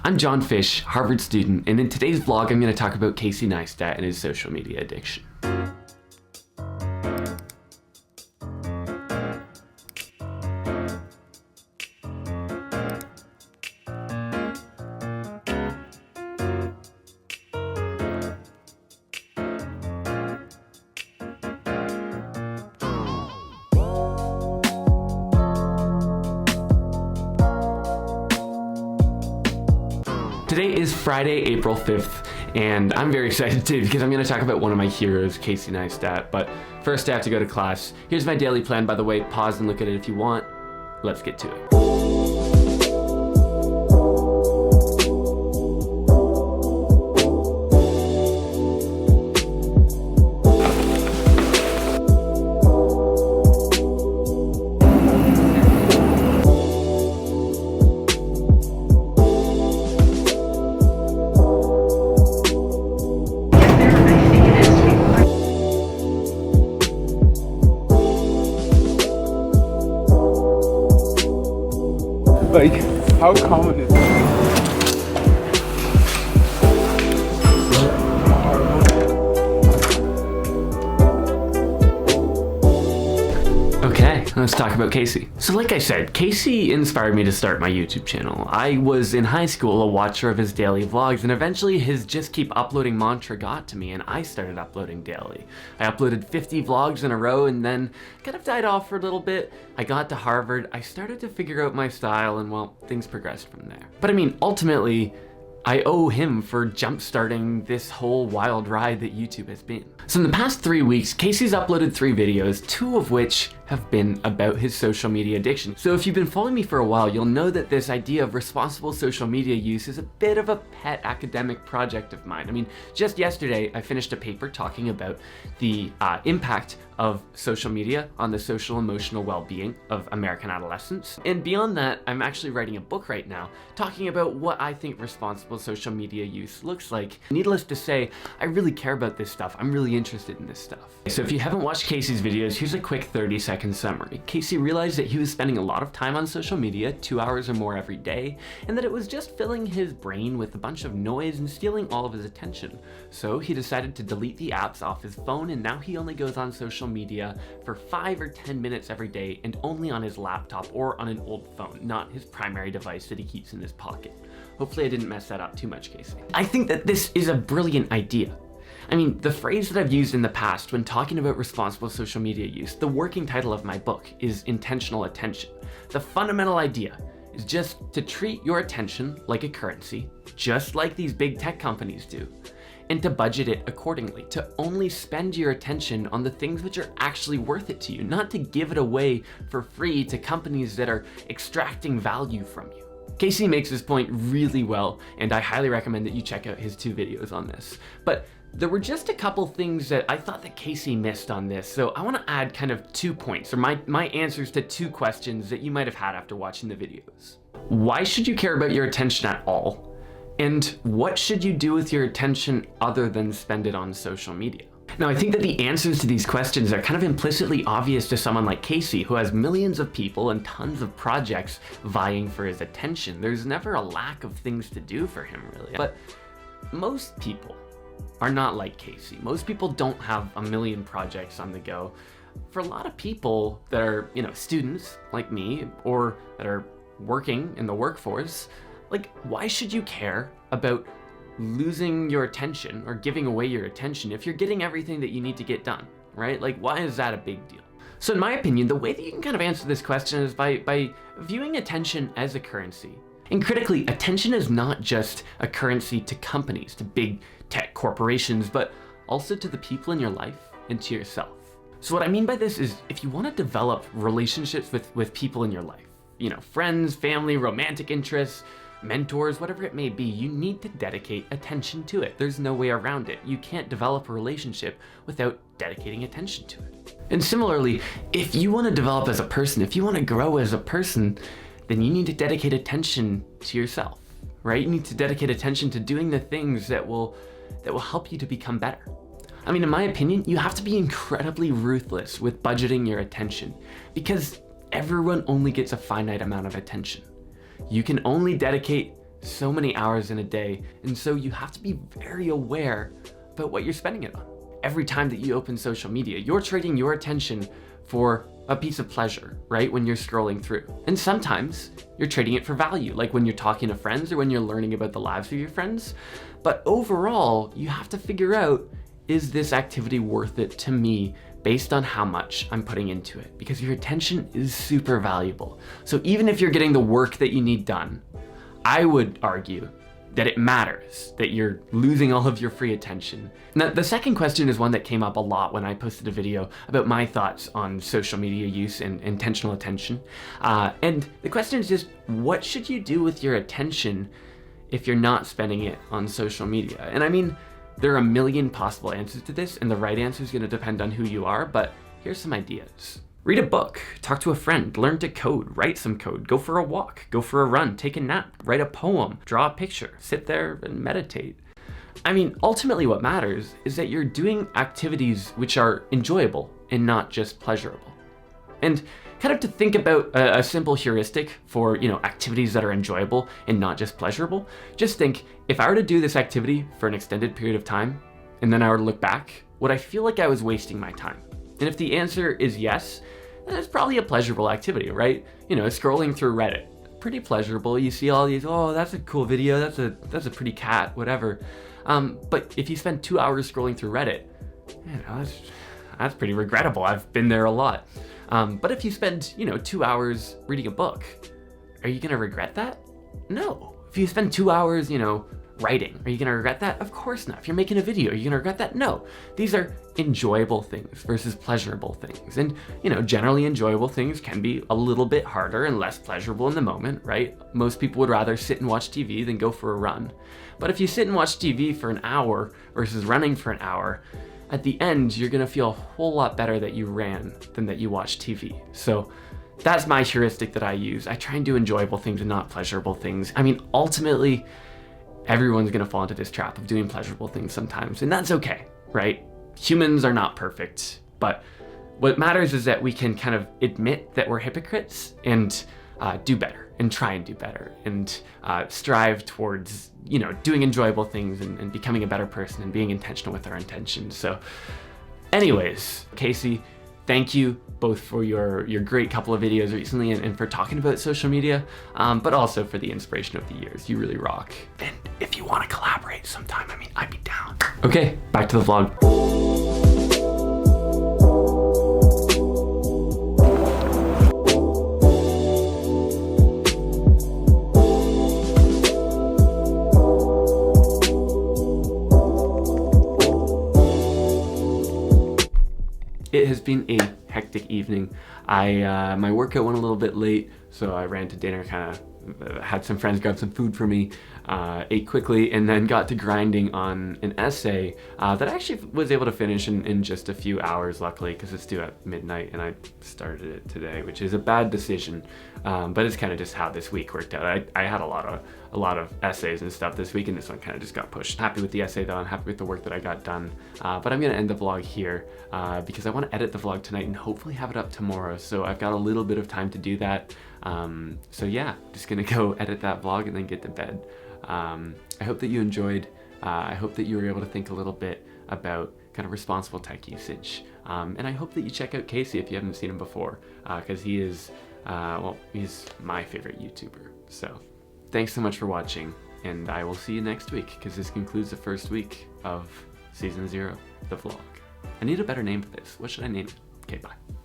I'm John Fish, Harvard student, and in today's vlog I'm going to talk about Casey Neistat and his social media addiction. Today is Friday, April 5th, and I'm very excited too because I'm going to talk about one of my heroes, Casey Neistat. But first I have to go to class. Here's my daily plan, by the way. Pause and look at it if you want. Let's get to it. Like, how common is it? Okay, let's talk about Casey. So like I said, Casey inspired me to start my YouTube channel. I was in high school a watcher of his daily vlogs, and eventually his just keep uploading mantra got to me and I started uploading daily. I uploaded 50 vlogs in a row and then kind of died off for a little bit. I got to Harvard, I started to figure out my style, and well, things progressed from there. But I mean, ultimately, I owe him for jump-starting this whole wild ride that YouTube has been. So in the past 3 weeks, Casey's uploaded 3 videos, 2 of which have been about his social media addiction. So if you've been following me for a while, you'll know that this idea of responsible social media use is a bit of a pet academic project of mine. I mean, just yesterday, I finished a paper talking about the impact of social media on the social emotional well-being of American adolescents. And beyond that, I'm actually writing a book right now talking about what I think responsible social media use looks like. Needless to say, I really care about this stuff. I'm really interested in this stuff. So if you haven't watched Casey's videos, here's a quick 30-second summary. Casey realized that he was spending a lot of time on social media, 2 hours or more every day, and that it was just filling his brain with a bunch of noise and stealing all of his attention. So he decided to delete the apps off his phone, and now he only goes on social media for 5 or 10 minutes every day, and only on his laptop or on an old phone, not his primary device that he keeps in his pocket. Hopefully I didn't mess that up too much, Casey. I think that this is a brilliant idea. I mean, the phrase that I've used in the past when talking about responsible social media use, the working title of my book is intentional attention. The fundamental idea is just to treat your attention like a currency, just like these big tech companies do, and to budget it accordingly, to only spend your attention on the things which are actually worth it to you, not to give it away for free to companies that are extracting value from you. Casey makes this point really well, and I highly recommend that you check out his 2 videos on this. But there were just a couple things that I thought that Casey missed on this, so I want to add kind of 2 points, or my answers to 2 questions that you might have had after watching the videos. Why should you care about your attention at all? And what should you do with your attention other than spend it on social media? Now, I think that the answers to these questions are kind of implicitly obvious to someone like Casey, who has millions of people and tons of projects vying for his attention. There's never a lack of things to do for him, really. But most people are not like Casey. Most people don't have a million projects on the go. For a lot of people that are, students like me, or that are working in the workforce, like, why should you care about losing your attention or giving away your attention if you're getting everything that you need to get done, right? Like, why is that a big deal? So in my opinion, the way that you can kind of answer this question is by viewing attention as a currency. And critically, attention is not just a currency to companies, to big tech corporations, but also to the people in your life and to yourself. So what I mean by this is, if you want to develop relationships with people in your life, friends, family, romantic interests, mentors, whatever it may be, you need to dedicate attention to it. There's no way around it. You can't develop a relationship without dedicating attention to it. And similarly, if you want to develop as a person, if you want to grow as a person, then you need to dedicate attention to yourself, right? You need to dedicate attention to doing the things that will help you to become better. I mean, in my opinion, you have to be incredibly ruthless with budgeting your attention, because everyone only gets a finite amount of attention. You can only dedicate so many hours in a day, and so you have to be very aware about what you're spending it on. Every time that you open social media, you're trading your attention for a piece of pleasure, right? When you're scrolling through. And sometimes you're trading it for value, like when you're talking to friends or when you're learning about the lives of your friends. But overall, you have to figure out, is this activity worth it to me based on how much I'm putting into it? Because your attention is super valuable. So even if you're getting the work that you need done, I would argue that it matters that you're losing all of your free attention. Now, the second question is one that came up a lot when I posted a video about my thoughts on social media use and intentional attention. And the question is just, what should you do with your attention if you're not spending it on social media? And I mean, there are a million possible answers to this, and the right answer is going to depend on who you are, but here's some ideas. Read a book, talk to a friend, learn to code, write some code, go for a walk, go for a run, take a nap, write a poem, draw a picture, sit there and meditate. I mean, ultimately what matters is that you're doing activities which are enjoyable and not just pleasurable. And kind of to think about a simple heuristic for, activities that are enjoyable and not just pleasurable, just think, if I were to do this activity for an extended period of time, and then I were to look back, would I feel like I was wasting my time? And if the answer is yes, then it's probably a pleasurable activity, right? Scrolling through Reddit, pretty pleasurable. You see all these, oh, that's a cool video, that's a pretty cat, whatever. But if you spend 2 hours scrolling through Reddit, that's pretty regrettable. I've been there a lot. But if you spend, 2 hours reading a book, are you gonna regret that? No. If you spend 2 hours, writing, are you gonna regret that? Of course not. If you're making a video, are you gonna regret that? No. These are enjoyable things versus pleasurable things. And, generally enjoyable things can be a little bit harder and less pleasurable in the moment, right? Most people would rather sit and watch TV than go for a run. But if you sit and watch TV for an hour versus running for an hour, at the end, you're gonna feel a whole lot better that you ran than that you watched TV. So that's my heuristic that I use. I try and do enjoyable things and not pleasurable things. I mean, ultimately, everyone's gonna fall into this trap of doing pleasurable things sometimes, and that's okay, right? Humans are not perfect, but what matters is that we can kind of admit that we're hypocrites and do better and try and do better and strive towards, doing enjoyable things and becoming a better person and being intentional with our intentions. So anyways, Casey, thank you both for your great couple of videos recently and for talking about social media, but also for the inspiration of the years. You really rock. And if you want to collaborate sometime, I'd be down. Okay, back to the vlog. It has been a hectic evening. My workout went a little bit late, so I ran to dinner, kind of had some friends grab some food for me, ate quickly, and then got to grinding on an essay that I actually was able to finish in just a few hours, luckily, because it's due at midnight, and I started it today, which is a bad decision, but it's kind of just how this week worked out. I had a lot of essays and stuff this week, and this one kind of just got pushed. Happy with the essay though, I'm happy with the work that I got done, but I'm gonna end the vlog here because I want to edit the vlog tonight and hopefully have it up tomorrow, so I've got a little bit of time to do that. So yeah, just gonna go edit that vlog and then get to bed. I hope that you enjoyed. I hope that you were able to think a little bit about kind of responsible tech usage. And I hope that you check out Casey if you haven't seen him before, because he is, he's my favorite YouTuber. So thanks so much for watching, and I will see you next week, because this concludes the first week of Season 0, the vlog. I need a better name for this. What should I name it? Okay, bye.